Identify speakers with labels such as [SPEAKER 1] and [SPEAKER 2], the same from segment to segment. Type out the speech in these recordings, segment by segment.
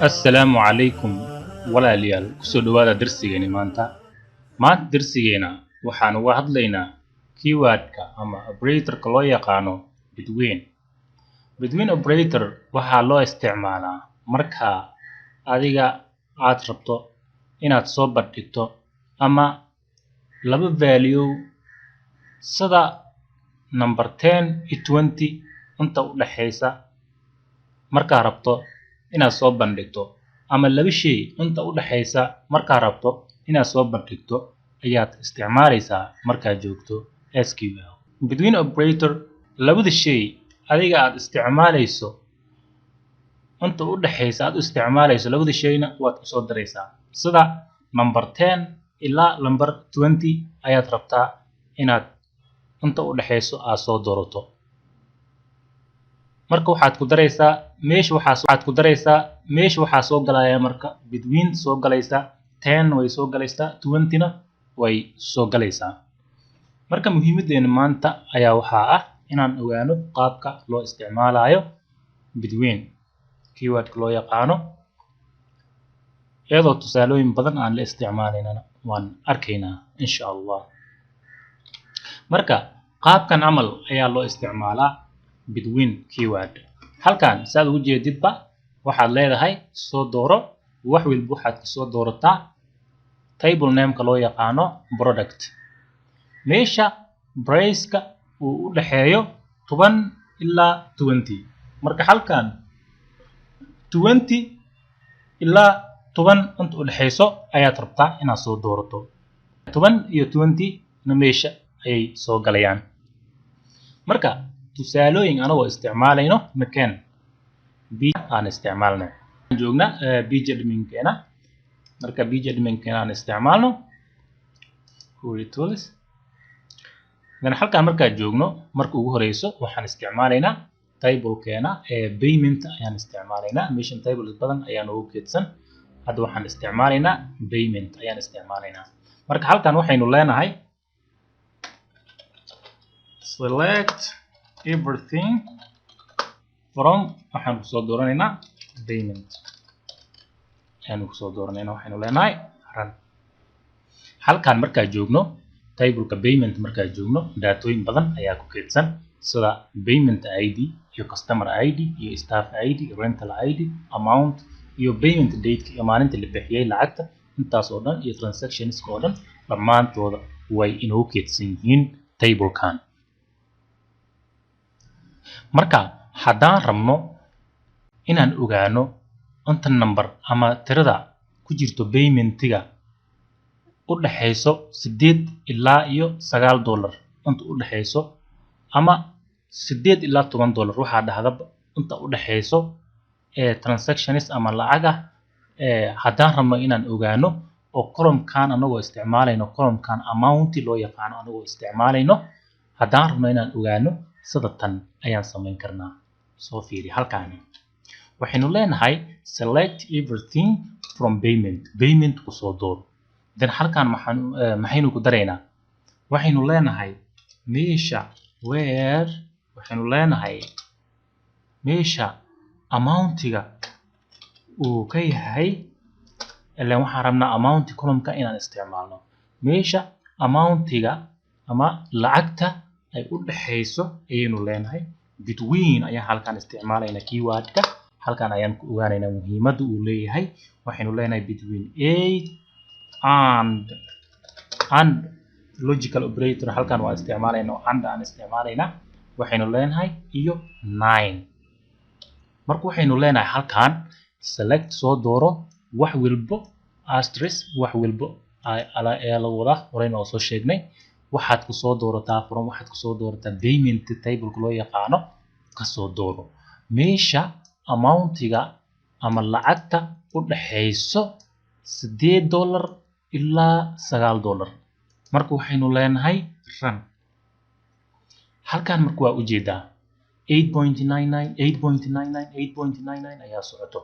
[SPEAKER 1] السلام عليكم walaalyaal kusoo dhawaada darsigeena maanta darsigeena waxaan uga hadlaynaa keywordka ama operatorka loo yaqaano between operator waxaa loo isticmaalaa marka adiga aad rabto inaad soo bandhigto ama laba value sida number 10 iyo 20 inta u dhaxaysa marka rabto inaad soo bandhigto ama laba shay inta u dhaxaysa marka rabto inaad soo bandhigto ayaad isticmaalaysaa marka joogto SQL between operator labada shay adiga aad isticmaalayso inta u dhaxaysa aad isticmaalayso labada shayna waad ku soo daraysaa sida number 10 ilaa number 20 ayaad rabtaa inaad inta u dhaxayso aad soo doorato marka waxaad ku daraysaa meesha waxaa soo galaya marka between soo galaysa 10 way soo galaysaa 20 na way soo galaysaa marka muhiimadeena maanta ayaa waxaa ah inaan ogaano qaabka loo isticmaalayo between keywordka loo yaqaano iyadoo tusaalooyin badan aan la isticmaalayna waan arkaynaa insha Allah marka qaabkan amal ayaa loo isticmaalaa between keyword halkan saad ugu jeedidba waxaad leedahay soo dooro wax walba waxaad ka soo doorataa table name ka loo yaqaano product meesha price-ka uu u dhaxeeyo 10 ilaa 20 marka halkan 20 ilaa 10 inta u dhaxayso ayaad rabtaa inaad soo doorato 10 iyo 20 na meesha ay soo galayaan marka tusaalooyin anagoo isticmaalayno makan aan isticmaalno joogna page adminkeena marka page adminkeena aan isticmaalno query tools dan halkaan marka joogno marka ugu horeyso waxaan isticmaalaynaa table-keena payment ayaan isticmaalaynaa mission tables badan ayaan ugu keedsan hadda waxaan isticmaalaynaa payment ayaan isticmaalaynaa marka halkaan waxaynu leenahay select everything from waxaan ku soo dooranaynaa payment ayaan ku soo dooranaynaa waxaynu leenahay run halkaan marka joogno table-ka payment marka joogno daatooyin badan ayaa ku keedsan sida payment ID iyo customer ID iyo staff ID rental ID amount iyo payment date iyo maalinta la bixiyay lacagta intaas oo dhan iyo transactions oo dhan dhamaantooda way inoo keedsan yihiin table-kan marka haddaan rabno inaan ogaano inta number ama tirada ku jirto paymentiga u dhaxayso 8 ilaa iyo 9 dollar inta u dhaxayso ama 8 ilaa 10 dollar waxa dhahda inta u dhaxayso transactions ama lacag haddaan rabno inaan ogaano oo column-kan anagoo isticmaalayno column-kan amount loo yaqaan anagoo isticmaalayno haddaan rabno inaan ogaano sida tan ayaan samayn karnaa soo fiiri halkaan waxaynu leenahay select everything from payment ku soo door dan halkaan maxaynu ku daraynaa waxaynu leenahay meesha where waxaynu leenahay meesha amountiga uu ka yahay ilaa waxaan rabnaa amount column-ka inaan isticmaalno meesha amountiga ama lacagta ay u dhaxayso ayaynu leenahay between ayaa halkaan isticmaalayna keywordka halkaan ayaan ku ogaanaynaa muhiimadda uu leeyahay waxaynu leenahay between 8 and logical operator halkaan waa isticmaalayna and aan isticmaalayna waxaynu leenahay iyo 9 marka waxaynu leenahay halkaan select soo dooro wax walba asterisk wax walba ala la wada horeyna oo soo sheegnay waxaad ku soo doorataa from waxaad ku soo doorataa payment table loo yaqaano ka soo dooro meesha amountiga ama lacagta u dhaxayso 8 dollar ilaa 9 dollar marka waxaynu leenahay run halkaan marka waa u jeedaa 8.99 ayaa socoto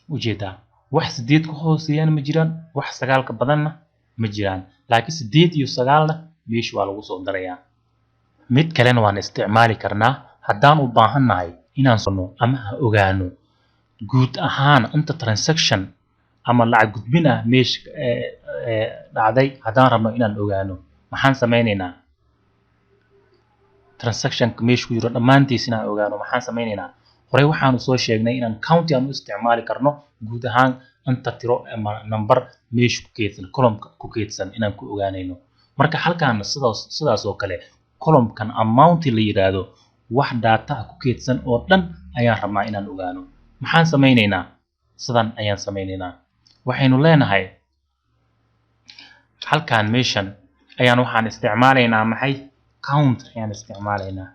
[SPEAKER 1] u jeedaa wax 8 ka hooseeyana ma jiraan wax 9 ka badanna ma jiraan laakiin 8 iyo 9 na meesha waa lagu soo darayaa mid kalena waan isticmaali karnaa haddaan u baahannahay inaan sano ama ogaano guud ahaan inta transaction ama lacag gudbin ah meesha dhacday haddaan rabno inaan ogaano maxaan sameynaynaa transactionka meesha ku jiro dhammaantiis inaan ogaano maxaan sameynaynaa horey waxaanu soo sheegnay inaan county aan u isticmaali karno guud ahaan inta tiro ama number meesha ku keedsan column-ka ku keedsan inaan ku ogaanayno marka halkaan sidaas oo kale column-kan amount la yiraahdo wax data ku keedsan oo dhan ayaan rabnaa inaan ogaano maxaan sameynaynaa sidan ayaan sameynaynaa waxaynu leenahay halkaan meeshan ayaan waxaan isticmaalaynaa maxay count ayaan isticmaalaynaa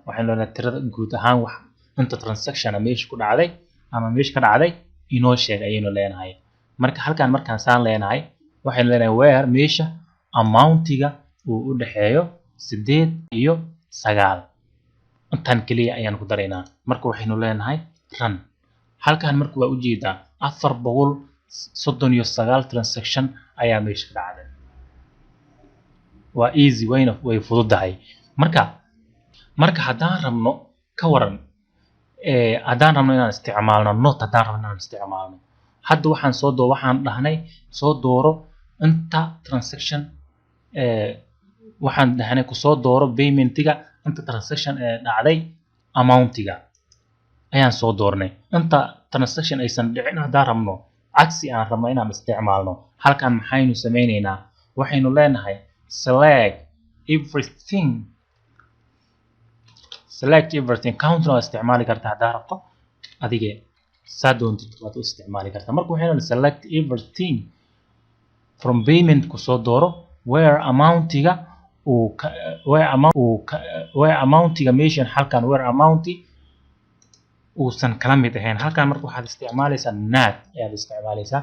[SPEAKER 1] waxaan leenahay tirada guud ahaan wax inta transaction meesha ku dhacday ama meesha ka dhacday inoo sheeg ayaynu leenahay marka halkaan markaan saan leenahay waxaynu leenahay where meesha amountiga uu u dhaxeeyo 8 iyo 9 intaan kaliya ayaan ku daraynaa marka waxaynu leenahay run halkaan marka waa u jeedaa 439 transaction ayaa meesha ka dhacday waa easy way fududahay marka haddaan rabno ka waran haddaan rabno inaan isticmaalno not haddaan rabno inaan isticmaalno hadda waxaan dhahnay soo dooro inta transaction waxaan dhahnay ku soo dooro paymentiga inta transaction dhacday amountiga ayaan soo doornay inta transaction aysan dhicin haddaan rabno cagsi aan rabno inaan isticmaalno halkaan maxaynu sameynaynaa waxaynu leenahay select everything countna waa isticmaali kartaa haddaa rabto adige saa doontid waad u isticmaali kartaa marka waxaynu leedahay select everything from payment ku soo dooro where amountiga meeshan halkaan where amounti uusan kala mid ahayn halkaan marka waxaad isticmaalaysaa not ayaad isticmaalaysaa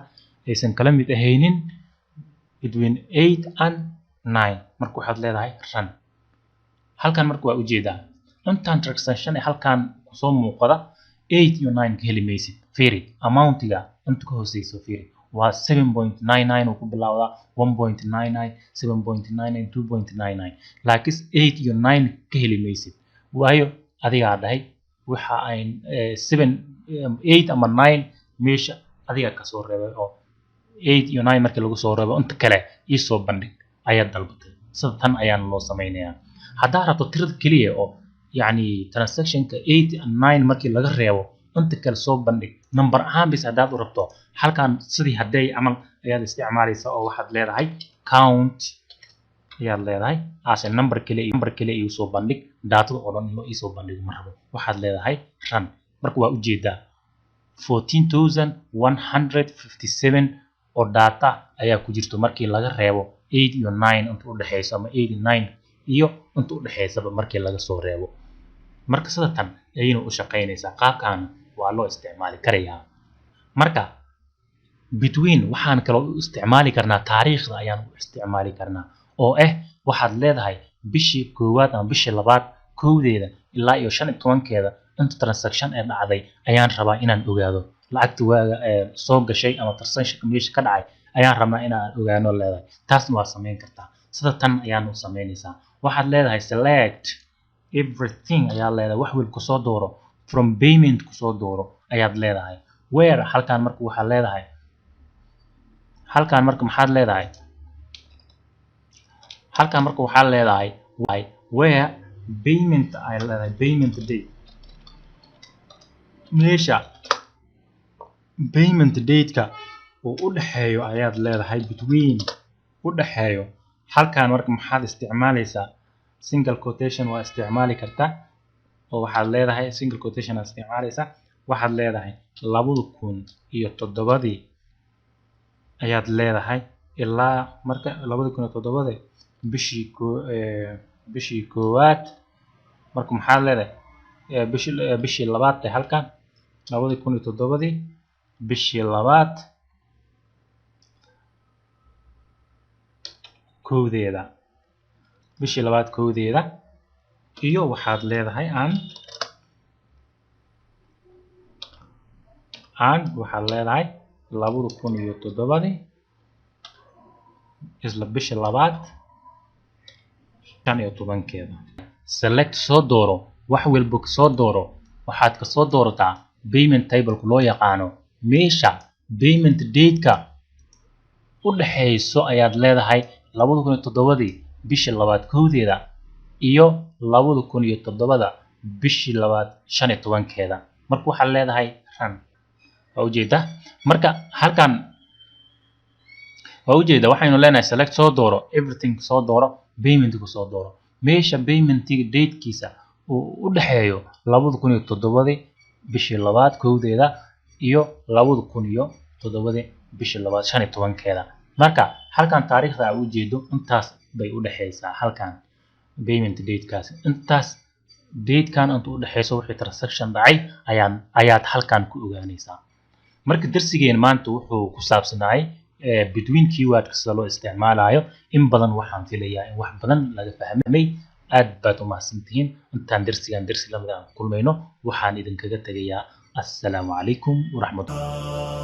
[SPEAKER 1] aysan kala mid ahaynin between 8 and 9 marka waxaad leedahay run halkaan marka waa ujeedaa intaan transaction halkaan soo muuqada 8 iyo 9 ka heli maysid fiiri amountiga inta ka hooseyso fiiri waa 7.99 oo ku bilowda 1.99 7.99 2.99 laakiin 8 iyo 9 ka heli maysid waayo adiga dhahay waxa ay 8 ama 9 meesha adiga ka soo reebay oo 8 iyo 9 markii lagu soo reebo inta kale ii soo bandhig ayaa dalbatay sida tan ayaan loo sameynayaa haddaa rabto tirada kaliya oo يعني transaction ka 8 and 9 markii laga reebo inta kale soo bandhig number ahaan bis hadaad u rabto halkaan sidii haday amal ayaad isticmaalaysaa oo waxaad leedahay count ayaad leedahay aase number kale iyo soo bandhig daatada oo dhan iyo soo bandhig marabo waxaad leedahay run marka waa ujeedaa 14157 oo data ayaa ku jirto markii laga reebo 8 iyo 9 inta u dhaxayso ama 89 iyo inta u dhaxaysaba markii laga soo reebo marka sida tan ayaynu u shaqeynaysaa qaabkan waa loo isticmaali karayaa marka between waxaan kale u isticmaali karnaa taariikhda ayaan u isticmaali karnaa oo waxaad leedahay bishii koowaad ama bishii labaad kowdeeda ilaa iyo 15keeda inta transaction ee dhacday ayaan rabaa inaan ogaado lacagta waaga soo gashay ama transaction meesha ka dhacay ayaan rabaa inaan ogaano leedahay taasna waa sameyn kartaa sida tan ayaan u sameynaysaa waxaad leedahay select everything ayaa leedahay wax wal ku soo dooro from payment ku soo dooro ayaad leedahay where halkaan marka waxaad leedahay halkaan marka maxaad leedahay halkaan marka waxaad leedahay where payment ay leedahay payment date meesha payment date-ka oo u dhaxeeyo ayaad leedahay between u dhaxeeyo halkaan marka maxaad isticmaalaysaa single quotation waa isticmaali kartaa oo waxaad leedahay single quotation aad isticmaalaysaa waxaad leedahay 2007 ayaad leedahay ilaa marka 2007 bishii koowaad marka maxaad leedahay bishii labaad halkaan 2007 bishii labaad kowdeeda bishii labaad kowdeeda iyo waxaad leedahay waxaad leedahay 2007 isla bishii labaad 15keeda select soo dooro wax walba kasoo dooro waxaad kasoo doorataa payment table loo yaqaano meesha payment date-ka u dhaxayso ayaad leedahay 2007 bishii labaad kowdeeda iyo 2007 bishii labaad 15keeda marka waxaad leedahay run waa ujeedaa marka halkan waa ujeedaa waxaynu leenahay select soo dooro everything soo dooro payment ku soo dooro meesha payment date-kiisa uu u dhaxeeyo 2007 bishii labaad kowdeeda iyo 2007 bishii labaad 15keeda marka halkan taariikhda aad u jeedo intaas bay u dhaxaysaa halkan payment date-kaas intaas date-kan inta u dhaxayso wixii transaction dhacay ayaad halkan ku ogaanaysaa marka darsigeen maanta wuxuu ku saabsanaay between keyword sida loo isticmaalayo in badan waxaan filayaa in wax badan laga fahmay aad baad u mahadsantihiin intaan darsi lamid ah kulmayno waxaan idinkaga tagayaa assalaamu calaykum waraxmatullahi